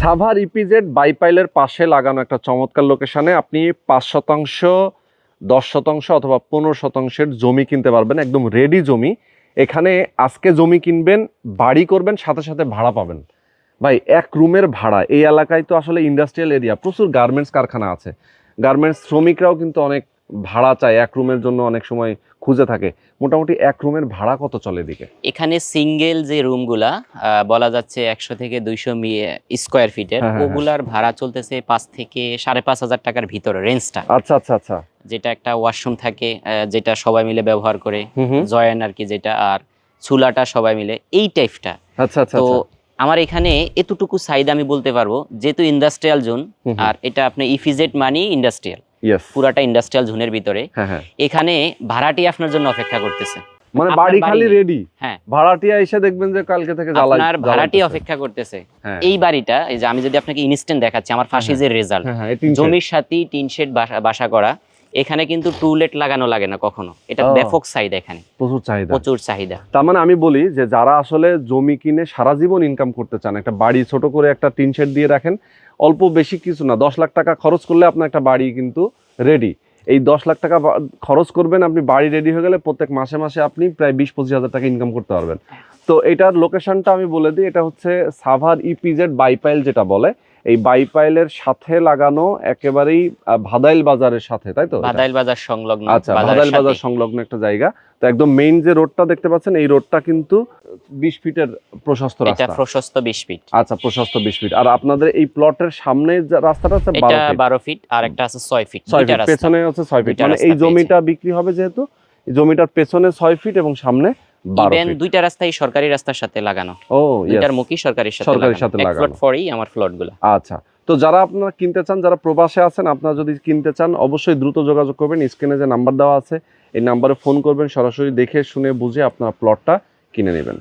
Savar EPZ বাইপাইলের পাশে লাগানো একটা চমৎকার লোকেশনে আপনি 5%, 10% অথবা 15% জমি কিনতে পারবেন, একদম রেডি জমি। এখানে আজকে জমি কিনবেন, বাড়ি করবেন, সাথে সাথে ভাড়া পাবেন। ভাই, এক রুমের ভাড়া, এই এলাকায় তো আসলে ইন্ডাস্ট্রিয়াল এরিয়া, প্রচুর গার্মেন্টস কারখানা আছে, গার্মেন্টস শ্রমিকরাও কিন্তু অনেক ভাড়া চায়, এক রুমের জন্য অনেক সময় খুঁজে থাকে। মোটামুটি এক রুমের ভাড়া কত চলে দিকে? এখানে সিঙ্গেল যে রুমগুলা বলা যাচ্ছে 100 থেকে 200 স্কোয়ার ফিটের, ওগুলার ভাড়া চলতেছে 5 থেকে 5,500 টাকার ভিতরে রেঞ্জটা। আচ্ছা আচ্ছা আচ্ছা। যেটা একটা ওয়াশরুম থাকে, যেটা সবাই মিলে ব্যবহার করে, জয়েন আর কি, যেটা আর চুলাটা সবাই মিলে, এই টাইপটা। আচ্ছা আচ্ছা। তো আমার এখানে এতটুকু চাহিদা আমি বলতে পারবো, যেহেতু ইন্ডাস্ট্রিয়াল জোন, আর এটা আপনি ইপিজেড মানি ইন্ডাস্ট্রিয়াল, পুরাটা ইন্ডাস্ট্রিয়াল জোনের ভিতরে। এখানে ভাড়াটি আপনার জন্য অপেক্ষা করতেছে, মানে বাড়ি খালি রেডি, হ্যাঁ, ভাড়াটিয়া এসে দেখবেন যে কালকে থেকে আপনার ভাড়াটি অপেক্ষা করতেছে। এই বাড়িটা, এই যে আমি যদি আপনাকে ইনস্ট্যান্ট দেখাচ্ছি আমার ফাঁসি যে রেজাল্ট, জমির সাথে টিন শেড বাসা করা, এখানে কিন্তু টুলেট লাগানো লাগে না কখনো। এটা ব্যাপক চাহিদা, এখানে প্রচুর চাহিদা। তার মানে আমি বলি যে যারা আসলে জমি কিনে সারা জীবন ইনকাম করতে চান, একটা বাড়ি ছোট করে একটা টিন শেড দিয়ে রাখেন, অল্প বেশি কিছু না, 10 লাখ টাকা খরচ করলে আপনার একটা বাড়ি কিন্তু রেডি। এই 10 লাখ টাকা খরচ করবেন, আপনি বাড়ি রেডি হয়ে গেলে প্রত্যেক মাসে মাসে আপনি প্রায় 20-25 হাজার টাকা ইনকাম করতে পারবেন। তো এটার লোকেশনটা আমি বলে দিই, এটা হচ্ছে সাভার ইপিজেড বাইপাইল যেটা বলে, এই বাইপাইলের সাথে লাগানো, একেবারেই ভাদাইল বাজারের সাথে, তাই তো? ভাদাইল বাজার সংলগ্ন। আচ্ছা, ভাদাইল বাজার সংলগ্ন একটা জায়গা। তো একদম মেইন যে রোডটা দেখতে পাচ্ছেন, এই রোডটা কিন্তু 20 ফিটের প্রশস্ত রাস্তা। এটা প্রশস্ত 20 ফিট। আচ্ছা, প্রশস্ত 20 ফিট। আর আপনাদের এই প্লটের সামনে যে রাস্তাটা আছে, এটা 12 ফিট, আর একটা আছে 6 ফিট। 6 ফিট পেছনে আছে 6 ফিট। মানে এই জমিটা বিক্রি হবে যেহেতু, এই জমিটার পেছনে 6 ফিট এবং সামনে 12 ফিট। ইভেন দুইটা রাস্তাই সরকারি রাস্তার সাথে লাগানো। ও, দুইটার মুখই সরকারির সাথে লাগানো। এক প্লট ফরই আমার প্লটগুলো। আচ্ছা, তো যারা আপনারা কিনতে চান, যারা প্রবাসে আছেন, আপনারা যদি কিনতে চান অবশ্যই দ্রুত যোগাযোগ করবেন। স্ক্রিনে যে নাম্বার দেওয়া আছে, এই নাম্বারে ফোন করবেন, সরাসরি দেখে শুনে বুঝে আপনারা প্লটটা কিনে নেবেন।